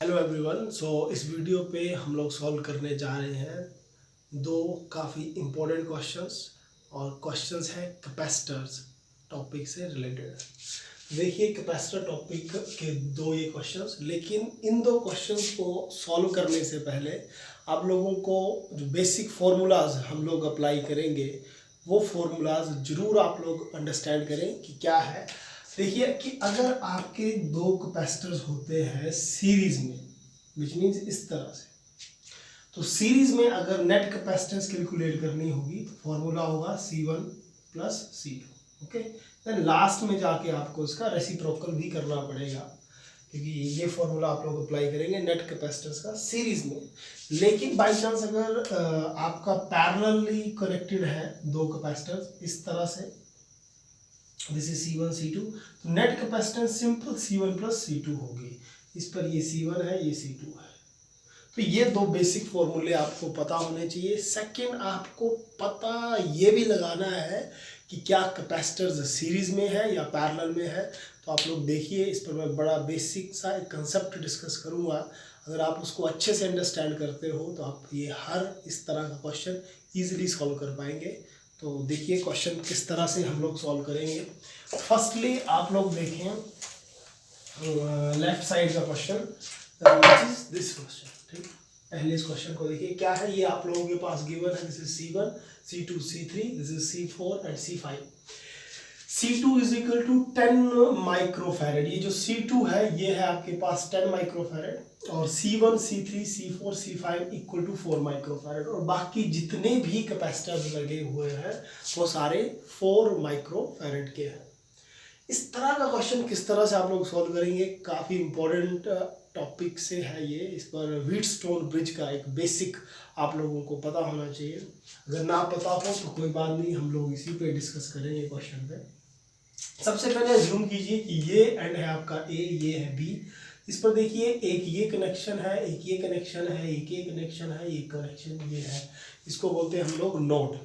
Hello everyone. इस video पे हम लोग सॉल्व करने जा रहे हैं दो काफ़ी इम्पोर्टेंट क्वेश्चंस और क्वेश्चंस हैं कैपेसिटर्स टॉपिक से रिलेटेड। देखिए कैपेसिटर टॉपिक के दो ये क्वेश्चंस, लेकिन इन दो क्वेश्चंस को सॉल्व करने से पहले आप लोगों को जो बेसिक फार्मूलाज हम लोग अप्लाई करेंगे वो फार्मूलाज ज़रूर आप लोग अंडरस्टैंड करें कि क्या है। देखिए कि अगर आपके दो कैपेसिटर्स होते हैं सीरीज में, विच मीन्स इस तरह से, तो सीरीज में अगर नेट कैपेसिटेंस कैलकुलेट करनी होगी तो फॉर्मूला होगा C1 plus C2। Okay, then last में जाके आपको इसका रेसिप्रोकल भी करना पड़ेगा, क्योंकि ये फॉर्मूला आप लोग अप्लाई करेंगे नेट कैपेसिटेंस का सीरीज में। लेकिन बाई चांस अगर आपका पैरेलली कनेक्टेड है दो कैपेसिटर्स इस तरह से, दिस इज C1 C2, तो net capacitance simple C1 plus C2 होगी। इस पर ये C1 है, ये C2 है। तो ये दो बेसिक फॉर्मूले आपको पता होने चाहिए। सेकंड, आपको पता ये भी लगाना है कि क्या कैपेसिटर्स सीरीज में है या पैरेलल में है। तो आप लोग देखिए, इस पर मैं बड़ा बेसिक सा एक कंसेप्ट डिस्कस करूँगा। अगर आप उसको अच्छे से अंडरस्टैंड करते हो तो आप ये हर इस तरह का क्वेश्चन ईजिली सॉल्व कर पाएंगे। तो देखिए क्वेश्चन किस तरह से हम लोग सॉल्व करेंगे। फर्स्टली आप लोग देखें लेफ्ट साइड का question, which is this question. ठीक, पहले इस क्वेश्चन को देखिए क्या है। ये आप लोगों के पास गिवन है, this is C1 C2 C3, this is C4 and C5। C2 is equal to 10 microfarad. ये जो C2 है ये है आपके पास 10 माइक्रोफैरेड, और C1 C3 C4 C5 equal to 4 microfarad, और बाकी जितने भी कैपेसिटर्स लगे हुए हैं वो सारे 4 माइक्रोफैरेड के हैं। इस तरह का क्वेश्चन किस तरह से आप लोग सॉल्व करेंगे, काफ़ी इंपॉर्टेंट टॉपिक से है ये। इस पर व्हीटस्टोन ब्रिज का एक बेसिक आप लोगों को पता होना चाहिए। अगर ना पता हो तो कोई बात नहीं, हम लोग इसी पे डिस्कस करेंगे क्वेश्चन पे। सबसे पहले अज्यूम कीजिए कि ये एंड है आपका A, ये है B। इस पर देखिए एक ये कनेक्शन है, एक ये कनेक्शन है, एक ये कनेक्शन है, एक कनेक्शन ये है। इसको बोलते हैं हम लोग नोड।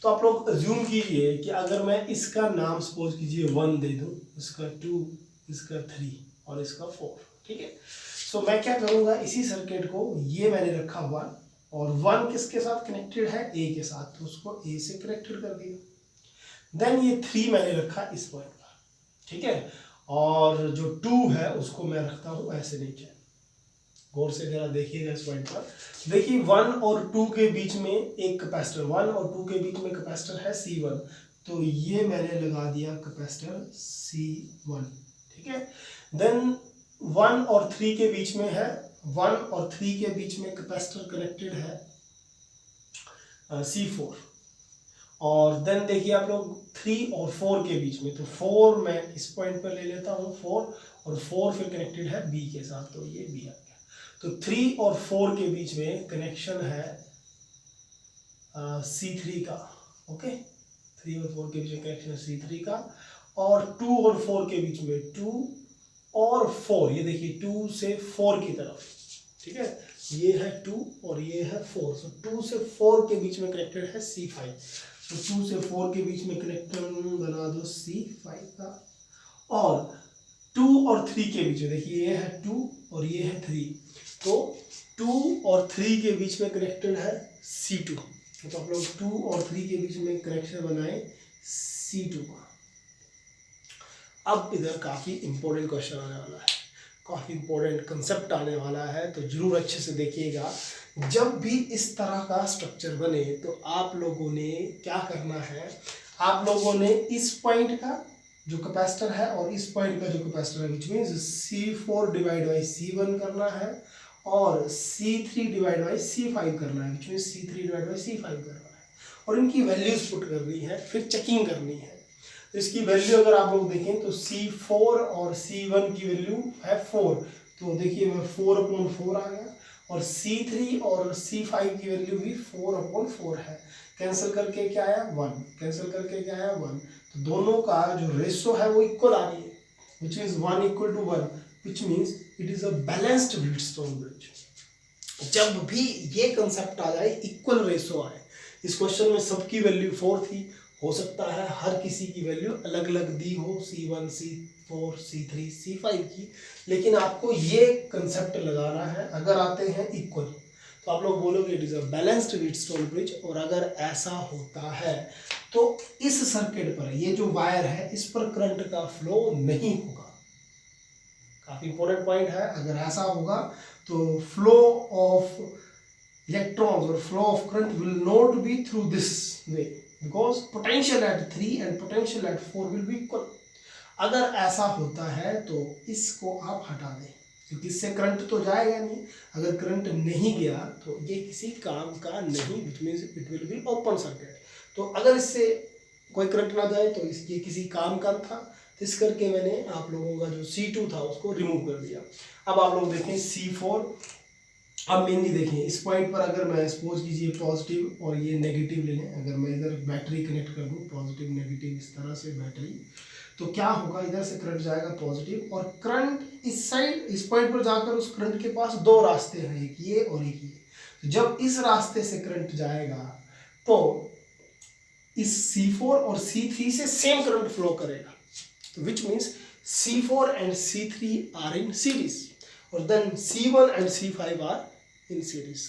तो आप लोग अज्यूम कीजिए कि अगर मैं इसका नाम सपोज कीजिए 1 दे दूं, इसका 2, इसका 3 और इसका 4। ठीक है, सो मैं क्या करूंगा, इसी सर्किट को ये मैंने रखा 1, और 1 किसके साथ कनेक्टेड है, A के साथ, तो उसको A से कनेक्टेड कर दिया। देन ये 3 मैंने रखा इस पॉइंट पर। ठीक है, और जो 2 है उसको मैं रखता हूं ऐसे नीचे। गौर से जरा देखिएगा इस पॉइंट पर। देखिए 1 और 2 के बीच में एक कैपेसिटर, 1 और 2 के बीच में कैपेसिटर है C1, तो ये मैंने लगा दिया कैपेसिटर C1। ठीक है, देन 1 और 3 के बीच में है, 1 और 3 के बीच में कैपेसिटर कनेक्टेड है C4, और देन देखिए आप लोग 3 और 4 के बीच में, तो 4 मैं इस पॉइंट पर ले लेता हूँ 4, और 4 फिर कनेक्टेड है B के साथ, तो ये B आ गया। तो 3 और 4 के बीच में कनेक्शन है C3 का। ओके, 3 और 4 के बीच में कनेक्शन है C3 का, और 2 और 4 के बीच में 2 और 4, ये देखिए 2 से 4 की तरफ। ठीक है, ये है 2 और ये है 4, सो 2 से 4 के बीच में कनेक्टेड है C5। तो 2 से 4 के बीच में कनेक्शन बना दो C5 का, और 2 और 3 के बीच में देखिए ये है 2 और ये है 3, तो 2 और 3 के बीच में कनेक्टेड है C2। तो आप लोग 2 और 3 के बीच में कनेक्शन बनाए C2 का। अब इधर काफ़ी इंपॉर्टेंट क्वेश्चन आने वाला है, काफ़ी इंपॉर्टेंट कंसेप्ट आने वाला है, तो जरूर अच्छे से देखिएगा। जब भी इस तरह का स्ट्रक्चर बने तो आप लोगों ने क्या करना है, आप लोगों ने इस पॉइंट का जो कैपेसिटर है और इस पॉइंट का जो कैपेसिटर है, विच means C4 divide by C1 करना है, और C3 डिवाइड बाई C5 करना है, which means C3 divide by C5 करना है, और इनकी वैल्यूज पुट करनी है, फिर चेकिंग करनी है। तो इसकी वैल्यू अगर आप लोग देखें तो C4 और C1 की वैल्यू है 4, तो देखिए मैं 4/4 आ गया, और C3 और C5 की वैल्यू भी 4/4 है। कैंसिल करके क्या आया 1, कैंसिल करके क्या आया 1, तो दोनों का जो रेशो है वो इक्वल आ रही है, which is 1:1, which means it is a balanced Wheatstone bridge. जब भी ये कंसेप्ट आ जाए, इक्वल रेशो आए, इस क्वेश्चन में सबकी वैल्यू 4 थी, हो सकता है हर किसी की वैल्यू अलग अलग दी हो, C1 C4 C3 C5 की, लेकिन आपको ये कंसेप्ट लगाना है। अगर आते हैं इक्वल तो आप लोग बोलोगे it is a balanced Wheatstone bridge, और अगर ऐसा होता है तो इस सर्किट पर ये जो वायर है इस पर करंट का फ्लो नहीं होगा। काफी इंपॉर्टेंट पॉइंट है। अगर ऐसा होगा तो फ्लो ऑफ इलेक्ट्रॉन्स और flow of current will not be through this way, because potential at 3 and potential at 4 will be equal. अगर ऐसा होता है तो इसको आप हटा दें, क्योंकि इससे करंट तो जाएगा नहीं। अगर करंट नहीं गया तो ये किसी काम का नहीं, which means it will be open circuit. तो अगर इससे कोई करंट ना जाए तो ये किसी काम का था, तो इस करके मैंने आप लोगों का जो C2 था उसको रिमूव कर दिया। अब आप लोग देखें C4। अब मेनली देखें इस पॉइंट पर, अगर मैं सपोज कीजिए पॉजिटिव और ये नेगेटिव ले लें, अगर मैं इधर बैटरी कनेक्ट कर दूँ, पॉजिटिव नेगेटिव इस तरह से बैटरी, तो क्या होगा, इधर से करंट जाएगा पॉजिटिव, और करंट इस साइड इस पॉइंट पर जाकर उस करंट के पास दो रास्ते हैं, एक ये और एक ये। तो जब इस रास्ते से करंट जाएगा तो इस C4 और C3 से सेम करंट फ्लो करेगा, तो which means C4 and C3 are in series, और then C1 and C5 are in series.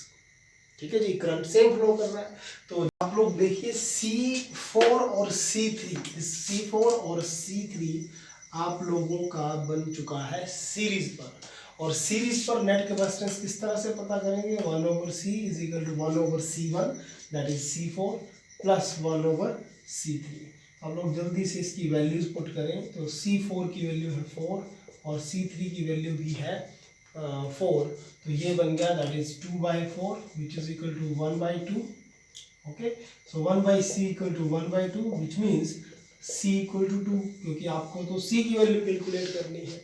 ठीक है जी, करंट सेम फ्लो कर रहा है। तो आप लोग देखिए C4 और C3, C4 और C3 आप लोगों का बन चुका है सीरीज पर, और सीरीज पर नेट कैपेसिटेंस किस तरह से पता करेंगे, 1/C is equal to 1/C1 that is C4 plus 1/C3। आप लोग जल्दी से इसकी वैल्यूज पुट करें तो C4 की वैल्यू है 4 और C3 की वैल्यू भी है 4, तो ये बन गया that is 2/4 which is equal to 1/2। Okay, so 1/C equal to 1/2 which means C equal to 2, क्योंकि आपको तो C की वैल्यू कैलकुलेट करनी है,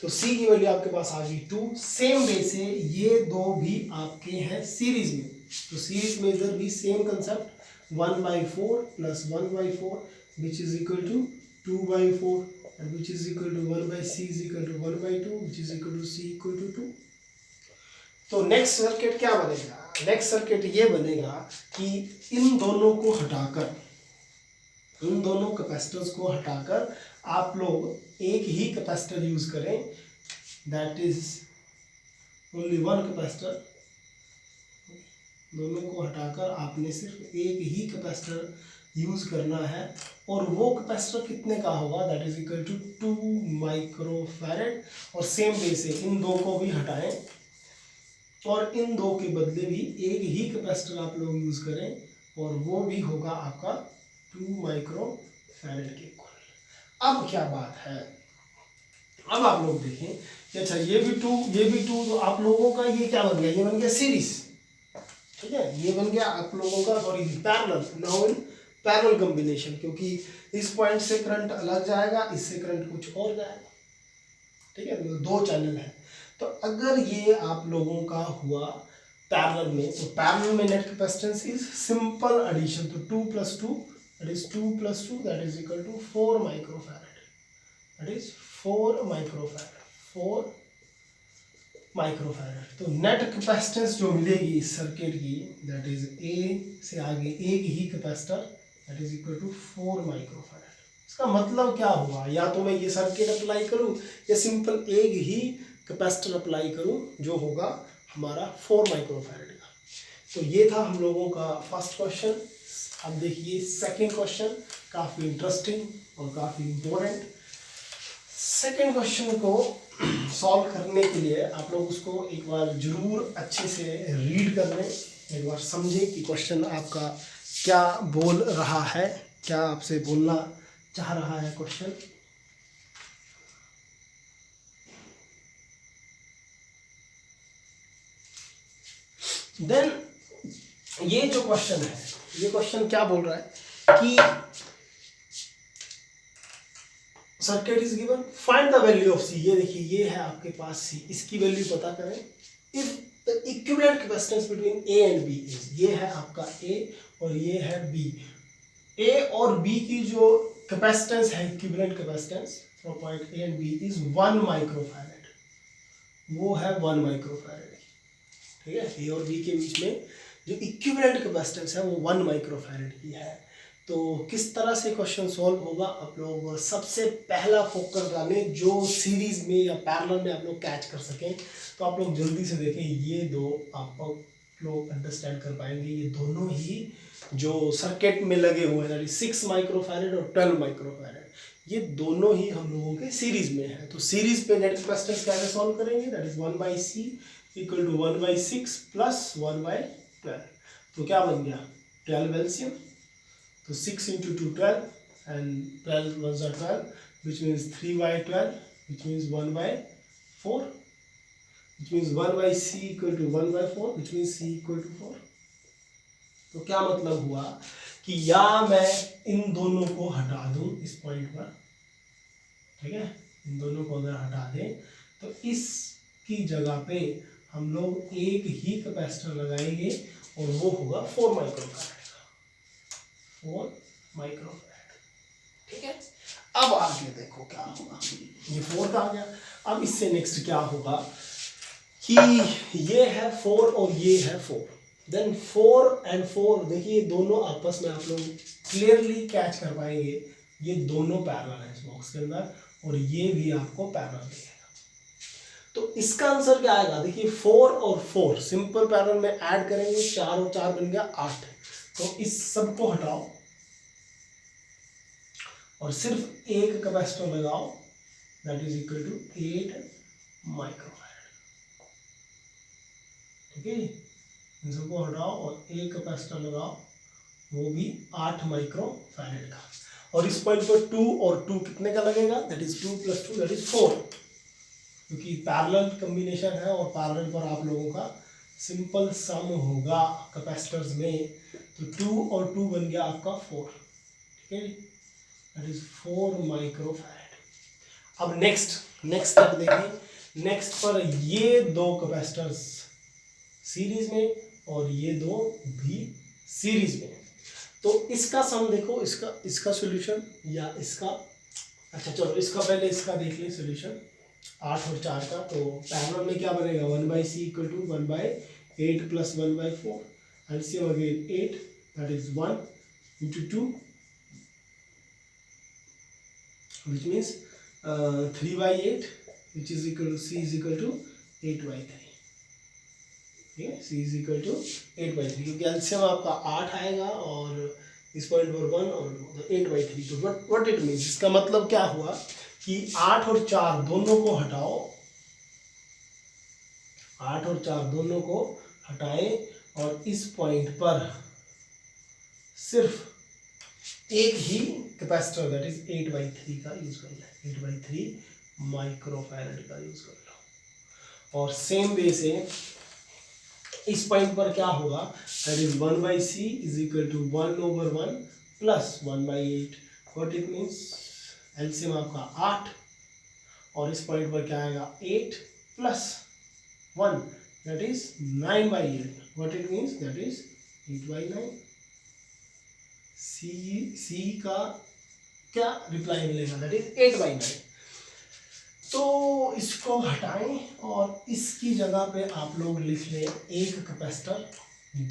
तो C की वैल्यू आपके पास आ गई 2। सेम वे से ये दो भी आपके हैं सीरीज में, तो सीरीज में इधर भी same concept 1/4 plus 1/4 which is equal to 2/4 and which is equal to 1/C is equal to 1/2 which is equal to C equal to 2। तो नेक्स्ट सर्किट क्या बनेगा, नेक्स्ट सर्किट ये बनेगा कि इन दोनों को हटाकर, इन दोनों कैपेसिटर्स को हटाकर आप लोग एक ही कैपेसिटर यूज करें, that is only one capacitor. दोनों को हटाकर आपने सिर्फ एक ही कैपेसिटर यूज करना है, और वो कैपेसिटर कितने का होगा, that is equal to 2 microfarad. और सेम वे से इन दो को भी हटाएं और इन दो के बदले भी एक ही कैपेसिटर आप लोग यूज करें, और वो भी होगा आपका 2 माइक्रोफैरेड के इक्वल। अब क्या बात है, अब आप लोग देखें कि अच्छा ये भी 2 ये भी 2, तो आप लोगों का ये क्या बन गया, ये बन गया सीरीज। ठीक है, ये बन गया आप लोगों का sorry parallel, now in parallel combination, क्योंकि इस पॉइंट से करंट अलग जाएगा, इससे करंट कुछ और जाएगा। ठीक है, तो दो चैनल है। तो अगर ये आप लोगों का हुआ पैरेलल में, तो पैरेलल में net capacitance is simple addition, तो 2 + 2 that is 2 + 2 that is equal to 4 microfarad, that is 4 microfarad, 4 microfarad. तो नेट कैपेसिटेंस जो मिलेगी इस सर्किट की, दैट इज ए से आगे एक ही capacitor, that is equal to 4 microfarad. इसका मतलब क्या हुआ, या तो मैं ये सर्किट अप्लाई करूं या सिंपल एक ही कैपेसिटर अप्लाई करूं, जो होगा हमारा 4 माइक्रोफैरेड का। तो ये था हम लोगों का फर्स्ट क्वेश्चन। अब देखिए सेकंड क्वेश्चन, काफ़ी इंटरेस्टिंग और काफ़ी इम्पोर्टेंट। सेकंड क्वेश्चन को सॉल्व करने के लिए आप लोग उसको एक बार जरूर अच्छे से रीड कर लें, एक बार समझें कि क्वेश्चन आपका क्या बोल रहा है, क्या आपसे बोलना चाह रहा है क्वेश्चन। देन ये जो क्वेश्चन है, ये क्वेश्चन क्या बोल रहा है कि circuit is given, find the value of C. ये देखिए ये है आपके पास सी, इसकी वैल्यू पता करें। If the equivalent capacitance between A and B is, ये है आपका ए और ये है बी। ए और बी की जो कैपेसिटेंस है, equivalent capacitance from point A and B is 1 microfarad, वो है 1 माइक्रोफैरेड। ठीक है, ए और बी के बीच में जो इक्विवेलेंट कैपेसिटेंस है वो 1 माइक्रोफैरेड की है। तो तो किस तरह से क्वेश्चन सॉल्व होगा, आप लोग सबसे पहला फोकस डालें जो सीरीज में या पैरेलल में आप लोग कैच कर सकें। तो आप लोग जल्दी से देखें, ये दो आप लोग अंडरस्टैंड कर पाएंगे, ये दोनों ही जो सर्किट में लगे हुए हैं 6 माइक्रोफैरेड और 12 माइक्रोफैरेड, ये दोनों ही हम लोगों के सीरीज में है। तो सीरीज पे नेट कैपेसिटेंस कैसे सॉल्व करेंगे, that is 1/c equal to 1/6 plus 1/12। तो क्या बन गया 12 एलसीएम, तो 6 into 2 12 and 12 ones are 12, which means 3/12, which means 1/4, which means 1/c equal to 1/4, which means c equal to 4। तो क्या मतलब हुआ कि या मैं इन दोनों को हटा दूं इस पॉइंट पर, ठीक है, इन दोनों को अगर हटा दें तो इसकी जगह पे हम लोग एक ही कैपेसिटर लगाएंगे और वो होगा 4 माइक्रोफैरेड का, 4 माइक्रोफैरेड, ठीक है। अब आगे देखो क्या होगा, ये 4 का आ गया। अब इससे नेक्स्ट क्या होगा कि ये है 4 और ये है 4, देन 4 and 4, देखिए दोनों आपस में आप लोग क्लियरली कैच कर पाएंगे, ये दोनों पैरेलल है इस बॉक्स के अंदर और ये भी आपको पैरेलल मिलेगा। तो इसका आंसर क्या आएगा, देखिए 4 और 4 सिंपल पैरेलल में ऐड करेंगे, 4 और 4 बन गया 8। तो इस सब को हटाओ और सिर्फ एक कैपेसिटर लगाओ, that is equal to 8 microfarad, ठीक है। इन सबको हटाओ और एक कैपेसिटर लगाओ, वो भी 8 माइक्रोफैरेड का। और इस पॉइंट पर 2 और 2 कितने का लगेगा, दैट इज 2 + 2 दैट इज 4, क्योंकि पैरेलल कॉम्बिनेशन है और पैरेलल पर आप लोगों का सिंपल सम होगा कैपेसिटर्स में। तो 2 और 2 बन गया आपका 4, ठीक है, दैट इज 4 माइक्रोफैरेड। अब नेक्स्ट स्टेप देखिए, नेक्स्ट पर ये दो कैपेसिटर्स सीरीज में और ये दो भी सीरीज में, तो इसका सम देखो, इसका सॉल्यूशन या इसका, अच्छा चलो इसका पहले इसका देख लें सॉल्यूशन 8 और 4 का। तो पैरेलल में क्या बनेगा, 1/c equal to 1/8 plus 1/4, LCM again 8, that is 1 into 2, which means 3/8, which is equal to c is equal to 8/3, ठीक है, c is equal to 8/3, क्योंकि एलसीएम आपका 8 आएगा और इस पॉइंट पर 1 और 8/3। तो व्हाट इट मीन्स, इसका मतलब क्या हुआ कि 8 और 4 दोनों को हटाओ, 8 और 4 दोनों को हटाएं और इस पॉइंट पर सिर्फ एक ही कैपेसिटर दैट इज 8/3 का यूज कर लो, 8/3 माइक्रोफैरेड का यूज कर लो। और सेम वे से इस पॉइंट पर क्या होगा, that is 1/c is equal to 1/1 plus 1/8, what it means LCM आपका 8 और इस पॉइंट पर क्या आएगा 8 plus 1 that is 9/8, what it means that is 8/9। C का क्या रिप्लाई मिलेगा, दैट इज 8/9। तो इसको हटाएं और इसकी जगह पे आप लोग लिख लें एक कैपेसिटर,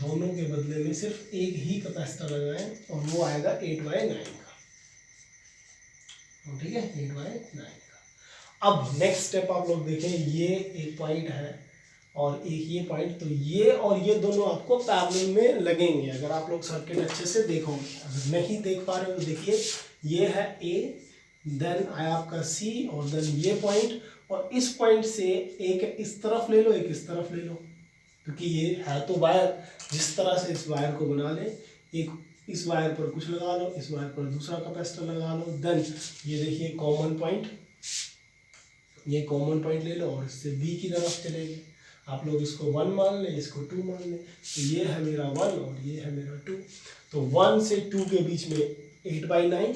दोनों के बदले में सिर्फ एक ही कैपेसिटर लगाएं और वो आएगा 8/9 का, ठीक है, 8/9 का। अब नेक्स्ट स्टेप आप लोग देखें, ये एक पॉइंट है और एक ये पॉइंट, तो ये और ये दोनों आपको पैरेलल में लगेंगे अगर आप लोग सर्किट अच्छे से देखोगे। अगर नहीं देख पा रहे हो तो देखिए, ये है ए, देन आया आपका सी और देन ये पॉइंट, और इस पॉइंट से एक इस तरफ ले लो, एक इस तरफ ले लो, क्योंकि ये है तो वायर, जिस तरह से इस वायर को बना ले, एक इस वायर पर कुछ लगा लो, इस वायर पर दूसरा कैपेसिटर लगा लो, देन ये देखिए कॉमन पॉइंट, ये कॉमन पॉइंट ले लो और इससे बी की तरफ चलेंगे। आप लोग इसको 1 मान लें, इसको 2 मान लें, तो ये है मेरा 1 और ये है मेरा 2। तो 1 से 2 के बीच में 8/9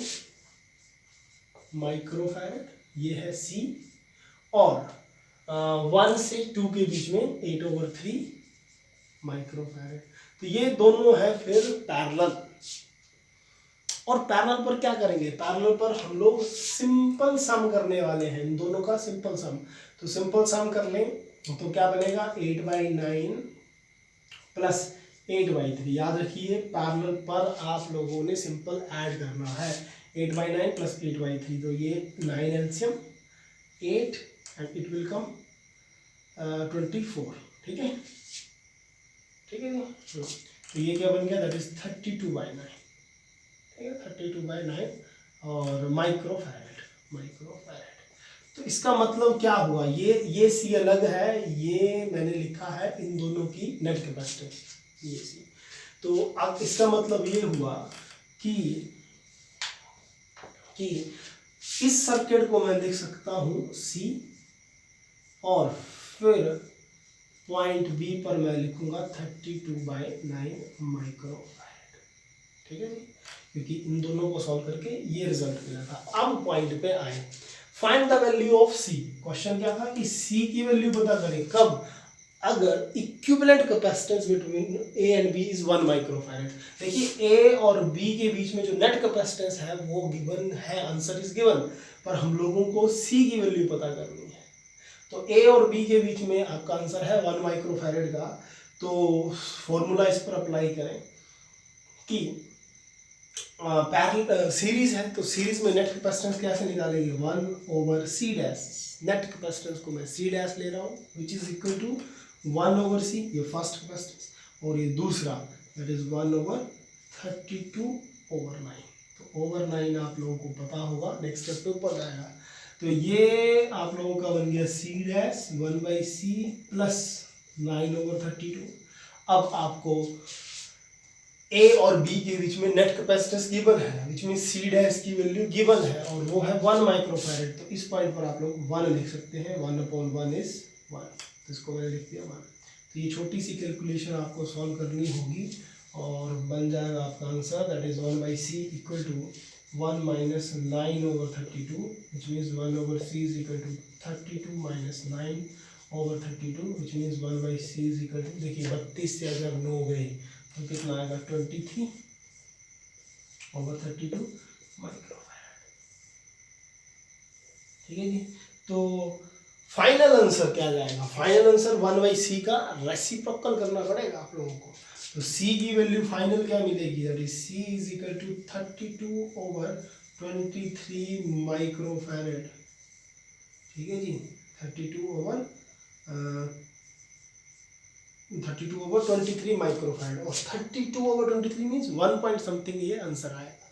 माइक्रोफैरेड, ये है C, और 1 से 2 के बीच में 8/3 माइक्रोफैरेड। तो ये दोनों है फिर पैरेलल। और पैरेलल पर क्या करेंगे, पैरेलल पर हम लोग सिंपल सम करने वाले हैं, इन दोनों का सिंपल सम। तो सिंपल सम कर लें तो क्या बनेगा, 8/9 प्लस 8/3। याद रखिए पैरेलल पर आप लोगों ने सिंपल ऐड करना है, 8/9 प्लस 8/3, तो ये 9 LCM 8 and it will come 24। ठीक है, ठीक है जी। तो ये क्या बन गया, दैट इज 32/9। ठीक है, 32/9 और माइक्रोफैरेड। तो इसका मतलब क्या हुआ, ये सी अलग है, ये मैंने लिखा है इन दोनों की नेट कैपेसिटेंस, ये सी। तो अब इसका मतलब ये हुआ कि इस सर्किट को मैं लिख सकता हूं सी, और फिर पॉइंट बी पर मैं लिखूंगा 32/9 माइक्रोफैरेड। ठीक है जी, क्योंकि इन दोनों को सॉल्व करके ये रिजल्ट मिला था। अब पॉइंट पे आए, find the value of C. Question क्या था कि सी की वैल्यू पता करें कब, अगर equivalent capacitance between A and B is 1 microfarad. देखिए ए और बी के बीच में जो नेट कैपेसिटेंस है वो गिवन है, आंसर इज गिवन, पर हम लोगों को सी की वैल्यू पता करनी है। तो ए और बी के बीच में आपका आंसर है 1 माइक्रोफैरेड का। तो फॉर्मूला इस पर अप्लाई करें कि पैरेलल सीरीज है, तो सीरीज में नेट कैपेसिटेंस कैसे निकालेंगे, 1/c'। नेट कैपेसिटेंस को मैं c' ले रहा हूँ, विच इज इक्वल टू 1/c, ये फर्स्ट कैपेसिटेंस, और ये दूसरा दैट इज 1/32/9। तो ओवर 9 आप लोगों को पता होगा, नेक्स्ट स्टेप पे ऊपर जाएगा। तो ये आप लोगों का बन गया c' 1/c प्लस 9/32। अब आपको ए और बी के बीच में नेट कैपेसिटेंस गिवन है, विच मीन c' की वैल्यू गिवन है, और वो है 1 माइक्रोफैरेड। तो इस पॉइंट पर आप लोग 1 लिख सकते हैं, 1/1 इज 1, तो इसको मैंने लिख दिया 1। तो ये छोटी सी कैलकुलेशन आपको सॉल्व करनी होगी और बन जाएगा आपका answer, that is 1/c equal to 1 minus 9/32, which means 1/c is equal to 32 minus 9/32, which means 1/c is equal to, देखिए 32 से अगर 9 गए तो कितना आएगा, 23/32 माइक्रोफैरेड। ठीक है जी, तो फाइनल आंसर क्या जाएगा, फाइनल आंसर 1/c का रेसिप्रोकल करना पड़ेगा आप लोगों को। तो c की वैल्यू फाइनल क्या मिलेगी, that is c is equal to 32/23 microfarad. ठीक है जी, 32/23 माइक्रोफैरेड, और 32/23 मीन्स 1 पॉइंट समथिंग ये आंसर आएगा।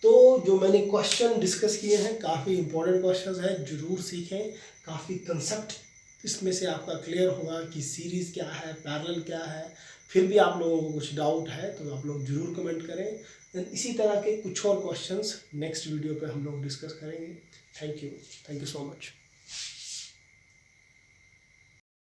तो जो मैंने क्वेश्चन डिस्कस किए हैं काफ़ी इंपॉर्टेंट क्वेश्चंस हैं, जरूर सीखें, काफ़ी कंसेप्ट इसमें से आपका क्लियर होगा कि सीरीज़ क्या है, पैरेलल क्या है। फिर भी आप लोगों को कुछ डाउट है तो आप लोग जरूर कमेंट करें। इसी तरह के कुछ और क्वेश्चंस नेक्स्ट वीडियो पे हम लोग डिस्कस करेंगे। Thank you so much.